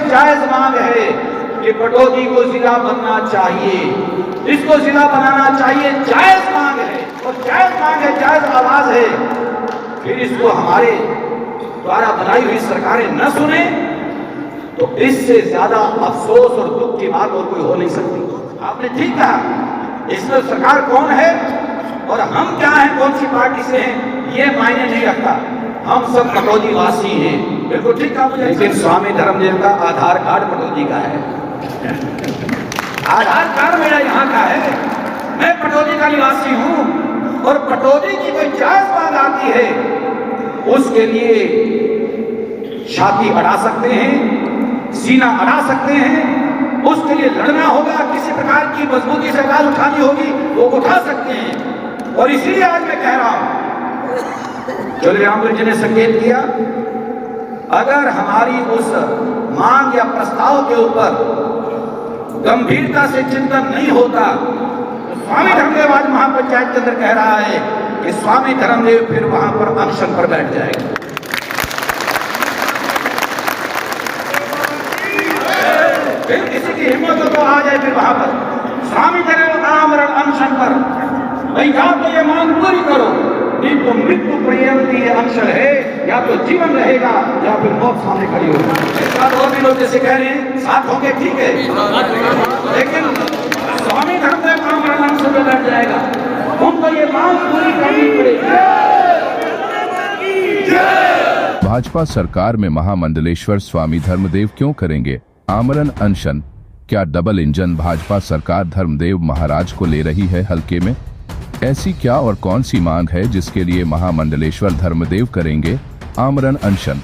जायज मांग है कि पटौदी को जिला बनना चाहिए, इसको जिला बनाना चाहिए, जायज मांग है और जायज मांग है, जायज आवाज है, फिर इसको हमारे द्वारा बनाई हुई सरकारें न सुने तो इससे ज्यादा अफसोस और दुख की बात और कोई हो नहीं सकती। आपने ठीक कहा, इसमें सरकार कौन है और हम क्या हैं, कौन सी पार्टी से हैं, ये मायने नहीं रखता, हम सब पटौदी वासी हैं। बिल्कुल ठीक कहा मुझे। लेकिन स्वामी धर्मदेव का आधार कार्ड पटौदी का है, आधार कार्ड मेरा यहाँ का है, मैं पटौदी का निवासी हूँ और पटौदी की कोई जायज मांग आती है उसके लिए छाती अड़ा सकते हैं, सीना अड़ा सकते हैं, उसके लिए लड़ना होगा, किसी प्रकार की मजबूती से आवाज उठानी होगी वो उठा सकते हैं। और इसीलिए आज मैं कह रहा हूं, चौधरी रामवीर जी ने संकेत किया, अगर हमारी उस मांग या प्रस्ताव के ऊपर गंभीरता से चिंतन नहीं होता तो स्वामी धर्मदेव आज महापंचायत के अंदर कह रहा है कि स्वामी धर्मदेव फिर वहां पर अनशन पर बैठ जाएगा। फिर किसी की हिम्मत हो तो आ जाए फिर वहां पर स्वामी धर्मदेव आमरण अनशन पर, भाई या तो ये मांग पूरी करो, नहीं तो मृत्यु पर्यंत ये अनशन है, या तो जीवन रहेगा या फिर मौत सामने खड़ी होगी। इस बात और भी लोग जैसे कह रहे हैं साथ होंगे ठीक है, लेकिन स्वामी धर्मदेव आमरण अनशन पर बैठ जाएगा, उनको ये मांग पूरी करनी पड़ेगी। भाजपा सरकार में महामंडलेश्वर स्वामी धर्मदेव क्यों करेंगे आमरण अनशन? क्या डबल इंजन भाजपा सरकार धर्मदेव महाराज को ले रही है हल्के में? ऐसी क्या और कौन सी मांग है जिसके लिए महामंडलेश्वर धर्मदेव करेंगे आमरण अनशन?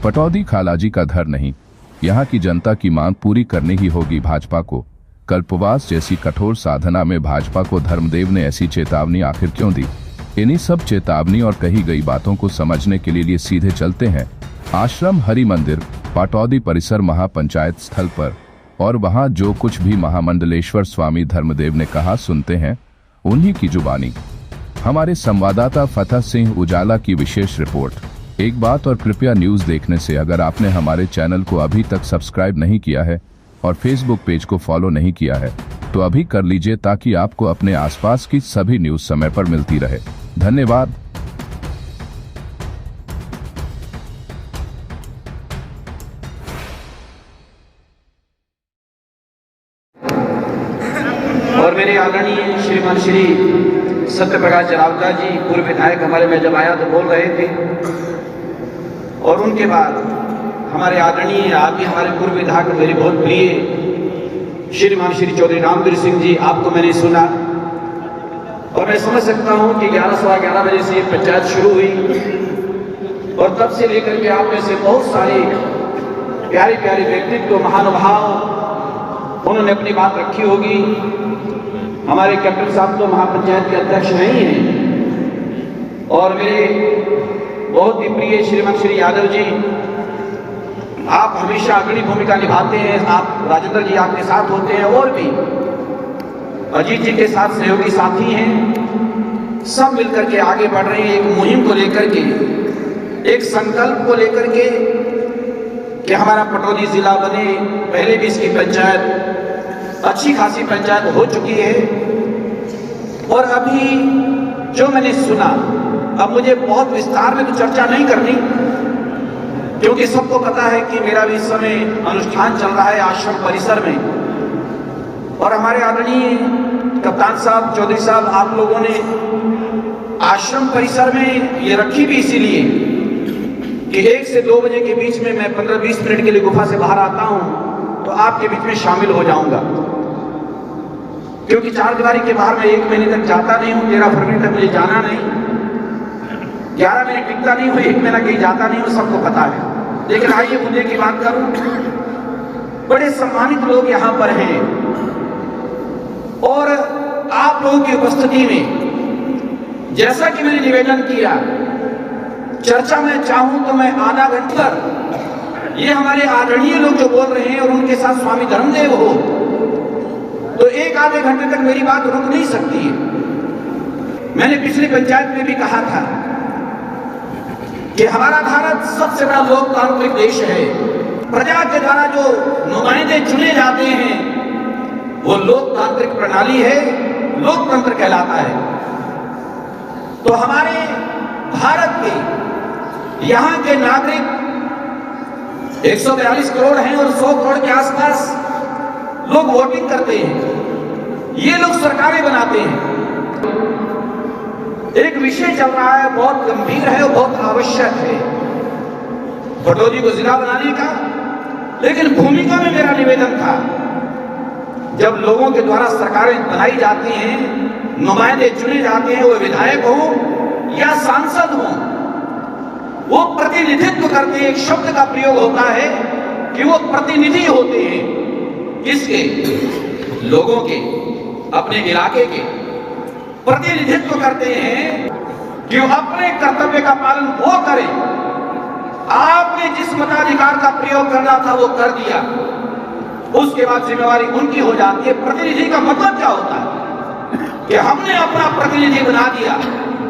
पटौदी खालाजी का घर नहीं, यहाँ की जनता की मांग पूरी करनी ही होगी भाजपा को। कल्पवास जैसी कठोर साधना में भाजपा को धर्मदेव ने ऐसी चेतावनी आखिर क्यों दी? इन्हीं सब चेतावनी और कही गई बातों को समझने के लिए सीधे चलते हैं आश्रम हरि मंदिर पाटौदी परिसर महापंचायत स्थल पर, और वहां जो कुछ भी महामंडलेश्वर स्वामी धर्मदेव ने कहा सुनते हैं उन्हीं की जुबानी। हमारे संवाददाता फतह सिंह उजाला की विशेष रिपोर्ट। एक बात और, कृपया न्यूज देखने से अगर आपने हमारे चैनल को अभी तक सब्सक्राइब नहीं किया है और फेसबुक पेज को फॉलो नहीं किया है तो अभी कर लीजिए ताकि आपको अपने आसपास की सभी न्यूज समय पर मिलती रहे। धन्यवाद। और मेरे आदरणीय श्रीमान श्री सत्यप्रकाश जरावता जी पूर्व विधायक हमारे में जब आया तो बोल रहे थे, और उनके बाद हमारे आदरणीय आप भी हमारे पूर्व विधायक मेरे बहुत प्रिय श्रीमान श्री चौधरी रामवीर सिंह जी, आपको मैंने सुना और मैं समझ सकता हूं कि 11:15 बजे से पंचायत शुरू हुई और तब से लेकर के आप में से बहुत सारे प्यारे प्यारे व्यक्तित्व महानुभाव उन्होंने अपनी बात रखी होगी। हमारे कैप्टन साहब तो महापंचायत के अध्यक्ष नहीं हैं और मेरे बहुत ही प्रिय श्रीमान श्री यादव जी, आप हमेशा अग्रणी भूमिका निभाते हैं, आप राजेंद्र जी आपके साथ होते हैं और भी अजीत जी के साथ सहयोगी साथी हैं, सब मिलकर के आगे बढ़ रहे हैं एक मुहिम को लेकर के, एक संकल्प को लेकर के कि हमारा पटौदी जिला बने। पहले भी इसकी पंचायत अच्छी खासी पंचायत हो चुकी है और अभी जो मैंने सुना, अब मुझे बहुत विस्तार में तो चर्चा नहीं करनी क्योंकि सबको पता है कि मेरा भी इस समय अनुष्ठान चल रहा है आश्रम परिसर में, और हमारे आदरणीय कप्तान साहब चौधरी साहब आप लोगों ने आश्रम परिसर में ये रखी भी इसीलिए कि 1 से 2 बजे के बीच में मैं 15-20 मिनट के लिए गुफा से बाहर आता हूं तो आपके बीच में शामिल हो जाऊंगा, क्योंकि चारदीवारी के बाहर मैं 1 महीने तक जाता नहीं हूं, 13 फरवरी तक मुझे जाना नहीं, 11 महीने टिकता नहीं हूं, 1 महीना कहीं जाता नहीं हूं, सबको पता है। लेकिन आइए मुद्दे की बात करूं। बड़े सम्मानित लोग यहां पर हैं और आप लोगों की उपस्थिति में जैसा कि मैंने निवेदन किया, चर्चा में चाहूं तो मैं आधा घंटा, ये हमारे आदरणीय लोग जो बोल रहे हैं और उनके साथ स्वामी धर्मदेव हो तो 1 आधे घंटे तक मेरी बात रुक नहीं सकती है। मैंने पिछली पंचायत में भी कहा था कि हमारा भारत सबसे बड़ा लोकतांत्रिक देश है प्रजा के द्वारा जो नुमाइंदे चुने जाते हैं वो लोकतांत्रिक प्रणाली है, लोकतंत्र कहलाता है। तो हमारे भारत के यहां के नागरिक 142 करोड़ हैं और 100 करोड़ के आसपास लोग वोटिंग करते हैं, ये लोग सरकारें बनाते हैं। एक विषय चल रहा है, बहुत गंभीर है और बहुत आवश्यक है पटौदी को जिला बनाने का। लेकिन भूमिका में मेरा निवेदन था, जब लोगों के द्वारा सरकारें बनाई जाती हैं, नुमाइंदे चुने जाते हैं, वो विधायक हो या सांसद हो, वो प्रतिनिधित्व करते हैं। एक शब्द का प्रयोग होता है कि वो प्रतिनिधि होते हैं, किसके? लोगों के, अपने इलाके के प्रतिनिधित्व करते हैं कि वो अपने कर्तव्य का पालन वो करें। आपने जिस मताधिकार का प्रयोग करना था वो कर दिया, उसके बाद जिम्मेवारी उनकी हो जाती है। प्रतिनिधि का मतलब क्या होता है कि हमने अपना प्रतिनिधि बना दिया,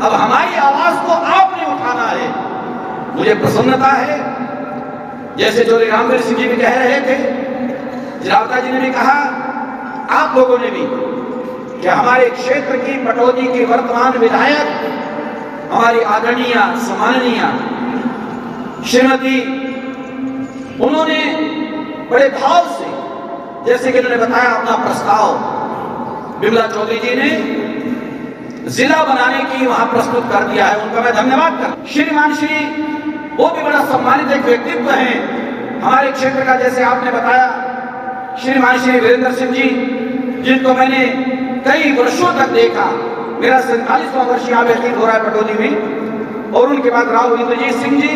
अब हमारी आवाज को आपने उठाना है। मुझे प्रसन्नता है, जैसे चौधरी रामवीर सिंह जी भी कह रहे थे, जिरावता जी ने भी कहा, आप लोगों ने भी, कि हमारे क्षेत्र की पटौदी की वर्तमान विधायक हमारी आदरणीय सम्माननीय श्रीमती, उन्होंने बड़े भाव से, जैसे कि उन्होंने बताया, अपना प्रस्ताव बिमला चौधरी जी ने जिला बनाने की वहां प्रस्तुत कर दिया है। उनका मैं धन्यवाद करता हूं। श्रीमान श्री वो भी बड़ा सम्मानित एक व्यक्तित्व है हमारे क्षेत्र का, जैसे आपने बताया, श्रीमान श्री वीरेंद्र सिंह जी, जिनको मैंने कई वर्षों तक देखा। मेरा 47वां वर्ष यहाँ व्यतीत हो रहा है पटौदी में। और उनके बाद राव इंद्रजीत सिंह जी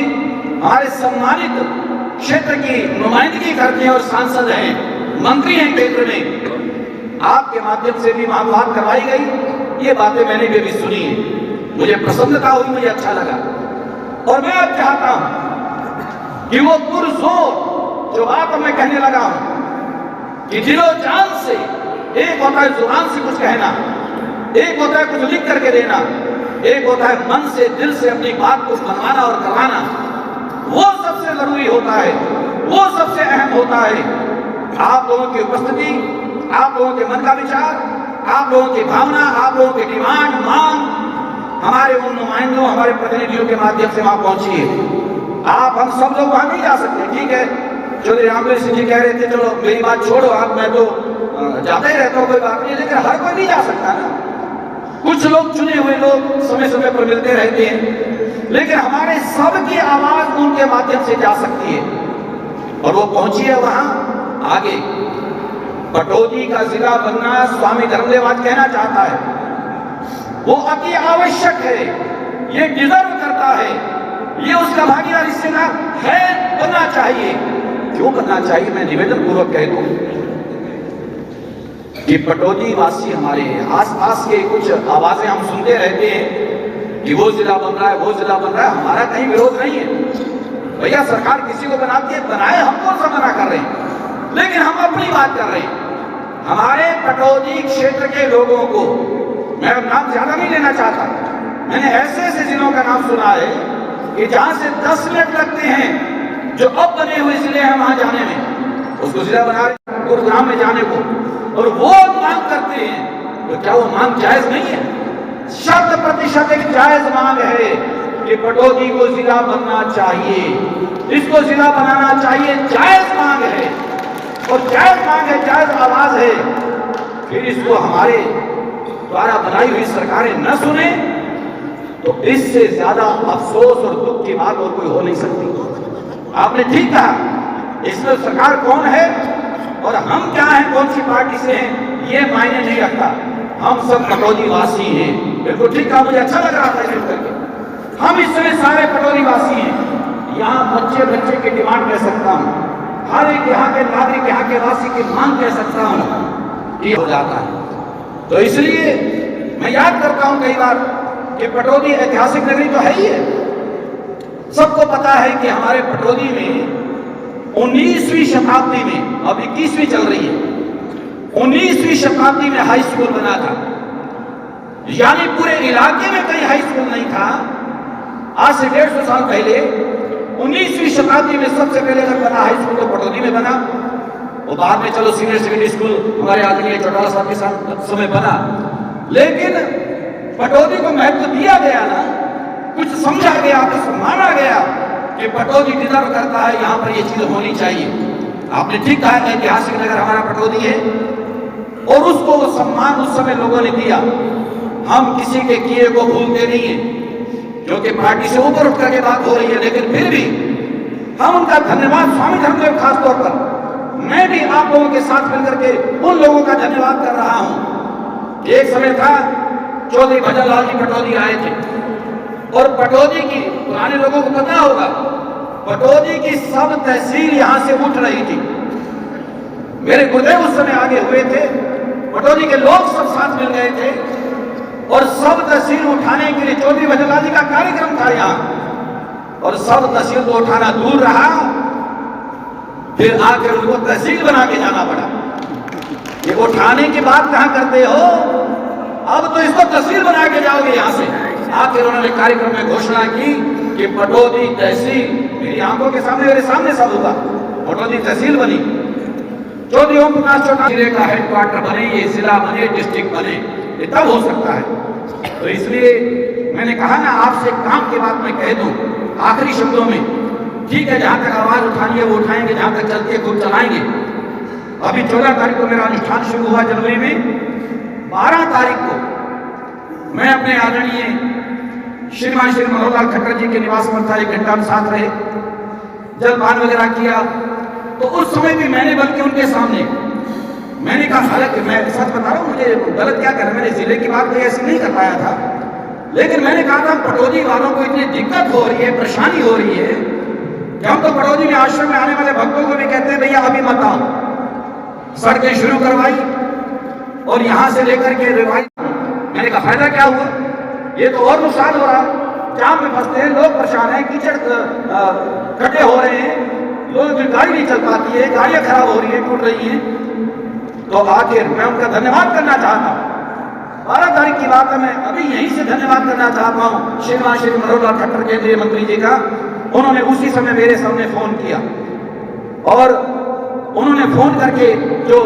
हमारे सम्मानित क्षेत्र की नुमाइंदगी करते हैं और सांसद हैं, मंत्री हैं केंद्र में। आपके माध्यम से भी वहां बात करवाई गई, ये बातें मैंने भी सुनी है, मुझे प्रसन्नता हुई, मुझे अच्छा लगा। और मैं अब चाहता हूं कि वो पुरजोर जो बात मैं कहने लगा हूं कि दिलो जान से, एक होता है जुबान से कुछ कहना, एक होता है कुछ लिख करके देना, एक होता है मन से, दिल से अपनी बात को मनवाना और करवाना। वो सबसे जरूरी होता है, वो सबसे अहम होता है। आप लोगों की उपस्थिति, आप लोगों के मन का विचार, आप लोगों की भावना, आप लोगों की डिमांड, मांग हमारे उन नुमाइंदों, हमारे प्रतिनिधियों के माध्यम से वहां पहुंची है। आप, हम सब लोग वहां नहीं जा सकते, ठीक है। चौधरी रामवीर सिंह जी कह रहे थे, चलो मेरी बात छोड़ो आप, मैं तो जाता ही रहता हूं, कोई बात नहीं, लेकिन हर कोई नहीं जा सकता ना। कुछ लोग, चुने हुए लोग समय समय पर मिलते रहते हैं, लेकिन हमारे सबकी आवाज उनके माध्यम से जा सकती है। और वो पहुंची है वहां आगे। पटौदी का जिला बनना, स्वामी धर्मदेव आज कहना चाहता है, वो अति आवश्यक है, ये डिजर्व करता है, ये उसका भागीदार हिस्सेदार है, बनना चाहिए। क्यों बनना चाहिए? मैं निवेदन पूर्वक कह दूं कि पटौदी वासी, हमारे आसपास के कुछ आवाजें हम सुनते रहते हैं कि वो जिला बन रहा है, वो जिला बन रहा है। हमारा कहीं विरोध नहीं है भैया, सरकार किसी को बनाती है, बनाए, हम कौन सा मना कर रहे हैं, लेकिन हम अपनी बात कर रहे हैं। हमारे पटौदी क्षेत्र के लोगों को, मैं नाम ज्यादा नहीं लेना चाहता, मैंने ऐसे ऐसे जिलों का नाम सुना है कि जहां से 10 मिनट लगते हैं, जो अब बने हुए जिले हैं वहां जाने में, उसको जिला बना गुरुग्राम में जाने को, और वो मांग करते हैं। तो क्या वो मांग जायज नहीं है? 100% एक जायज मांग है कि पटौदी को जिला बनना चाहिए, इसको जिला बनाना चाहिए, जायज मांग है। और जायज मांग है, जायज आवाज है। फिर इसको हमारे द्वारा बनाई हुई सरकारें न सुने तो इससे ज्यादा अफसोस और दुख की बात और कोई हो नहीं सकती। आपने ठीक कहा, इसमें सरकार कौन है और हम क्या हैं, कौन सी पार्टी से हैं, ये मायने नहीं रखता। हम सब पटौदी वासी हैं। बिल्कुल ठीक कहा, मुझे अच्छा लग रहा था सुन करके। हम इस समय सारे पटौदी वासी हैं। यहाँ बच्चे बच्चे की डिमांड कह सकता हूँ, हर एक यहाँ के नागरिक, यहाँ के वासी की मांग कह सकता हूँ, ये हो जाता है। तो इसलिए मैं याद करता हूँ कई बार कि पटौदी ऐतिहासिक नगरी तो है ही है। सबको पता है कि हमारे पटौदी में 19वीं शताब्दी में, अब 21वीं चल रही है, 19वीं शताब्दी में हाई स्कूल बना था। यानी पूरे इलाके में कहीं हाई स्कूल नहीं था। आज से 150 साल पहले 19वीं शताब्दी में सबसे पहले अगर बना हाई स्कूल तो पटौदी में बना, वो बाद में चलो सीनियर सेकेंडरी स्कूल हमारे आदरणीय चौटाला साहब के समय बना, लेकिन पटौदी को महत्व दिया गया ना, कुछ समझा गया, कुछ माना गया कि पटौदी डिजर्व करता है, यहाँ पर ये चीज होनी चाहिए। आपने ठीक कहा है, ऐतिहासिक नगर हमारा पटौदी है और उसको वो सम्मान उस समय लोगों ने दिया। हम किसी के किए को भूलते नहीं है, क्योंकि पार्टी से ऊपर उठ करके बात हो रही है, लेकिन फिर भी हम उनका धन्यवाद, स्वामी धर्मदेव खास तौर पर, मैं भी आप लोगों के साथ मिलकर के उन लोगों का धन्यवाद कर रहा हूं। एक समय था चौधरी भजन लाल जी पटौदी आए थे और पटौदी की, पुराने लोगों को पता होगा, पटौदी की सब तहसील यहां से उठ रही थी। मेरे गुरुदेव उस समय आगे हुए थे, पटौदी के लोग सब साथ मिल गए थे और सब तहसील उठाने के लिए चौधरी भजन लाल जी का कार्यक्रम था यहाँ, और सब तहसील को उठाना दूर रहा, फिर आकर उनको तहसील बना के जाना पड़ा। ये उठाने की बात कहां करते हो, अब तो इसको तहसील बना के जाओगे यहां से। आखिर उन्होंने कार्यक्रम में घोषणा की कि पटौदी तहसील, मेरी आंखों के सामने, मेरे सामने सब हुआ, पटौदी तहसील बनी, चौधरी ओम प्रकाश चौटाला जिले का हेडक्वार्टर बने, ये जिला बने, डिस्ट्रिक्ट बने, ये तब हो सकता है। तो इसलिए मैंने कहा ना, आपसे काम की बात मैं कह दूं आखिरी शब्दों में, ठीक है, जहां तक आवाज उठानी है वो उठाएंगे, जहां तक चलती है खूब चलाएंगे। अभी 14 तारीख को मेरा अनुष्ठान शुरू हुआ जनवरी में, 12 तारीख को मैं अपने आदरणीय श्रीमान श्री मनोहर लाल खट्टर जी के निवास पर था, 1 घंटा हम साथ रहे, जलपान वगैरह किया। तो उस समय भी मैंने, बल्कि उनके सामने मैंने कहा, हालांकि मैं सच बता रहा हूँ, मुझे गलत क्या कर, मैंने जिले की बात कोई ऐसी नहीं कर पाया था, लेकिन मैंने कहा था पटौदी वालों को इतनी दिक्कत हो रही है, परेशानी हो रही है कि हम तो पटौदी में आश्रम में आने वाले भक्तों को भी कहते हैं भैया अभी मत आओ। सड़कें शुरू करवाई और यहां से लेकर के रिवाइज, मैंने कहा फायदा क्या हुआ, ये तो और नुकसान हो रहा, जाम में फंसते हैं लोग, परेशान हैं, कीचड़ खड्डे हो रहे हैं, लोग की गाड़ी नहीं चल पाती है, गाड़ियां खराब हो रही है, टूट रही हैं। तो आखिर मैं उनका धन्यवाद करना चाहता हूं। 12 तारीख की बात है, मैं अभी यहीं से धन्यवाद करना चाहता हूं श्रीमान श्री मनोहर लाल खट्टर केंद्रीय मंत्री जी का। उन्होंने उसी समय मेरे सामने फोन किया और उन्होंने फोन करके जो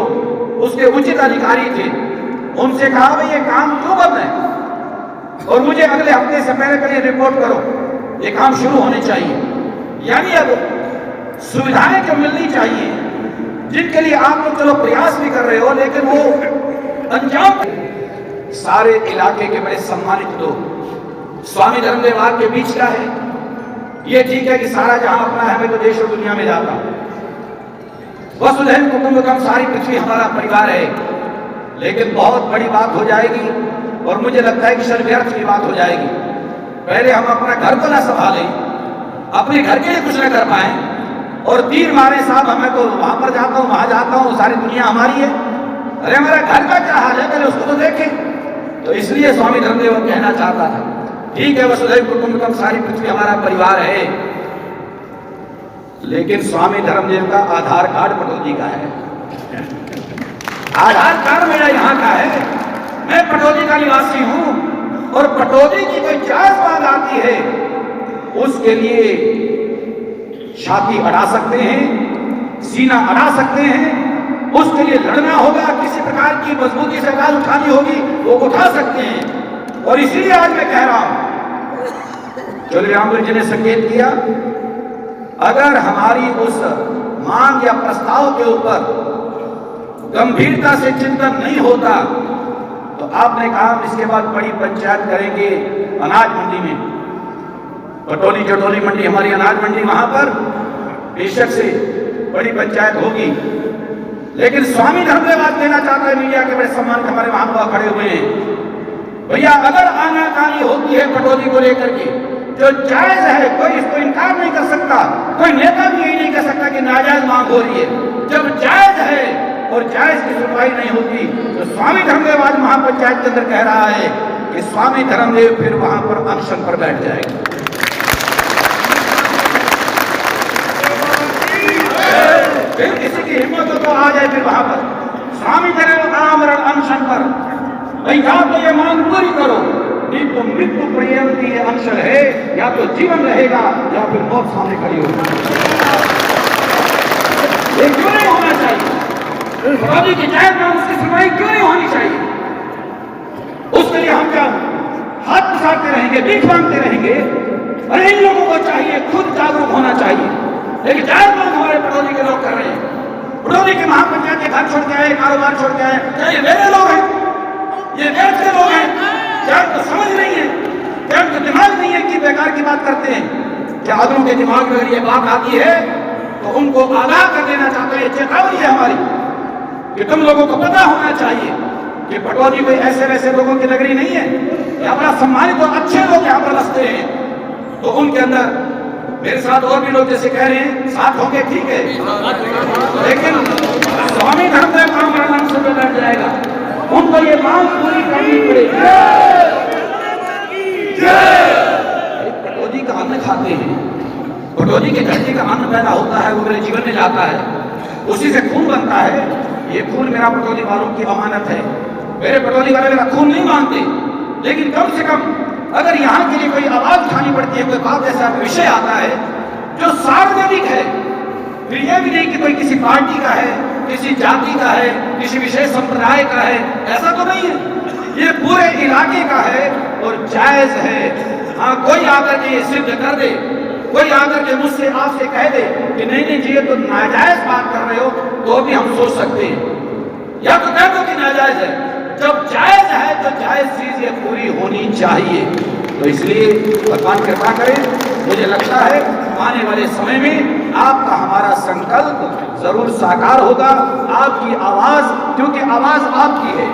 उसके उचित अधिकारी थे उनसे कहा भाई ये काम क्यों बंद है और मुझे अगले हफ्ते से पहले रिपोर्ट करो, ये काम शुरू होने चाहिए। यानी अब सुविधाएं जो मिलनी चाहिए, जिनके लिए आप लोग चलो प्रयास भी कर रहे हो, लेकिन वो अंजाम, सारे इलाके के बड़े सम्मानित लोग, स्वामी धर्मदेव के बीच का है। ये ठीक है कि सारा जहां अपना है, मैं तो देश और दुनिया में जाता हूं, वसुधैव कुटुंबकम, सारी पृथ्वी हमारा परिवार है, लेकिन बहुत बड़ी बात हो जाएगी और मुझे लगता है कि शर्म व्यर्थ की बात हो जाएगी। पहले हम अपना घर को ना संभालें, अपने घर के लिए कुछ ना कर पाए और तीर मारे साहब हमें तो वहां पर जाता हूं, वहां जाता हूं, सारी दुनिया हमारी है, अरे हमारा घर का क्या हाल है, पहले उसको तो देखें। तो इसलिए स्वामी धर्मदेव कहना चाहता था, ठीक है वसुधैव कुटुंबकम, सारी पृथ्वी हमारा परिवार है, लेकिन स्वामी धर्मदेव का आधार कार्ड पटौदी का है, आधार कार्ड मेरा यहाँ का है, मैं पटौदी का निवासी हूं और पटौदी की कोई जायज बात आती है उसके लिए छाती अड़ा सकते हैं, सीना अड़ा सकते हैं, उसके लिए लड़ना होगा, किसी प्रकार की मजबूती से आवाज उठानी होगी वो उठा सकते हैं। और इसीलिए आज मैं कह रहा हूं, चौधरी रामदेव जी ने संकेत किया, अगर हमारी उस मांग या प्रस्ताव के ऊपर गंभीरता से चिंतन नहीं होता तो आपने कहा हम इसके बाद बड़ी पंचायत करेंगे अनाज मंडी में, पटौदी चटोली मंडी हमारी अनाज मंडी, वहां पर बेशक से बड़ी पंचायत होगी। लेकिन स्वामी धर्मदेव बात कहना चाहता है, मीडिया के बड़े सम्मान हमारे वहां पर खड़े हुए हैं, भैया अगर आनाकानी होती है पटौदी को लेकर के जो जायज है, कोई इसको इनकार नहीं कर सकता, कोई नेता भी यही नहीं कह सकता कि नाजायज मांग हो रही है। जब जायज है और जायज की सुनवाई नहीं होती तो स्वामी धर्मदेव आज महापंचायत के अंदर कह रहा है कि स्वामी धर्मदेव फिर वहां पर अनशन पर बैठ जाएगा। फिर किसी की हिम्मत हो तो आ जाए फिर वहां पर स्वामी धर्मदेव आमरण अनशन पर, भाई या तो ये मांग पूरी करो, नहीं तो मृत्यु पर्यंत ये अनशन है, या तो जीवन रहेगा या फिर मौत सामने खड़ी होगी। ये क्यों नहीं होना चाहिए? पटौदी की जायज में उसकी सुनवाई क्यों नहीं होनी चाहिए? उसके लिए हम क्या हाथ पसारते रहेंगे, भीख मांगते रहेंगे? अरे इन लोगों को चाहिए खुद जागरूक होना चाहिए। लेकिन जायज मांग हमारे पटौदी के लोग कर रहे हैं। पटौदी के महापंचायत के घर छोड़ के आए, कारोबार छोड़ के आए, क्या ये मेरे लोग हैं? ये देश के लोग हैं? क्या तो समझ नहीं है, क्या तो दिमाग नहीं है कि बेकार की बात करते हैं? क्या आदमियों के दिमाग में अगर ये बात आती है तो उनको आगाह कर देना चाहते हैं। चेतावनी है हमारी कि तुम लोगों को पता होना चाहिए कि पटौदी कोई ऐसे वैसे लोगों की नगरी नहीं है। यहाँ बड़ा सम्मानित और अच्छे लोग यहाँ पर बसते हैं। तो उनके अंदर मेरे साथ और भी लोग जैसे कह रहे हैं साथ होंगे, ठीक है, लेकिन स्वामी धर्मदेव आमरण से बैठ जाएगा। उनको ये मांग पूरी करनी पड़ेगी। पटौदी का अन्न खाते हैं, पटौदी के धरती का अन्न पैदा होता है, वो मेरे जीवन में जाता है, उसी से खून बनता है। ये खून मेरा पटौदी वालों की अमानत है। मेरे पटौदी वाले मेरा खून नहीं मांगते, लेकिन कम से कम अगर यहाँ के लिए कोई आवाज उठानी पड़ती है, कोई बात ऐसा विषय आता है जो सार्वजनिक है, फिर यह भी नहीं कि कोई किसी पार्टी का है, किसी जाति का है, किसी विशेष संप्रदाय का है, ऐसा तो नहीं है। ये पूरे इलाके का है और जायज है। हाँ, कोई आकर के ये सिद्ध कर दे, कोई आकर के मुझसे आपसे कह दे कि नहीं नहीं जी ये तो नाजायज बात कर रहे हो, तो भी हम सोच सकते हैं, या तो कह दो कि नाजायज है। जब जायज है तो जायज चीज ये पूरी होनी चाहिए। तो इसलिए भगवान कृपा करें। मुझे लगता है आने वाले समय में आपका हमारा संकल्प जरूर साकार होगा। आपकी आवाज, क्योंकि आवाज आपकी है,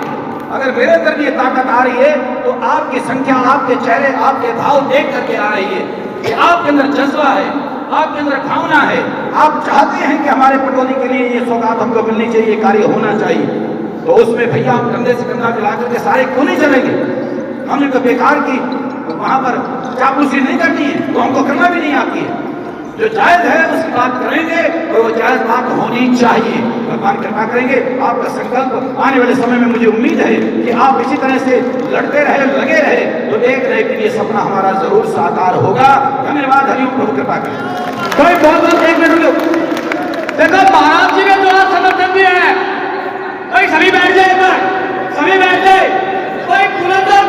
अगर मेरे अंदर ये ताकत आ रही है तो आपकी संख्या, आपके चेहरे, आपके भाव देख करके आ रही है कि आपके अंदर जज्बा है, आपके अंदर भावना है। आप चाहते हैं कि हमारे पटौदी के लिए ये सौगात हमको मिलनी चाहिए, ये कार्य होना चाहिए। तो उसमें भैया हम कंधे से कंधा मिला करके सारे क्यों नहीं चलेंगे? हमने तो बेकार की वहां पर चापलूसी नहीं करनी है, तो हमको करना भी नहीं आती है। जो जायज है उसकी बात करेंगे और वो जायज बात होनी चाहिए। भगवान कृपा करेंगे। आपका संकल्प आने वाले समय में मुझे उम्मीद है कि आप इसी तरह से लड़ते रहे, लगे रहे, तो एक न एक दिन ये सपना हमारा जरूर साकार होगा। धन्यवाद। हरिओम। प्रभु कृपा करें। कोई बहुत एक मिनट देखो, महाराज जी ने जो आज समर्थन दिया है, सभी बैठ जाए, सभी बैठ जाए। कोई पुरंदर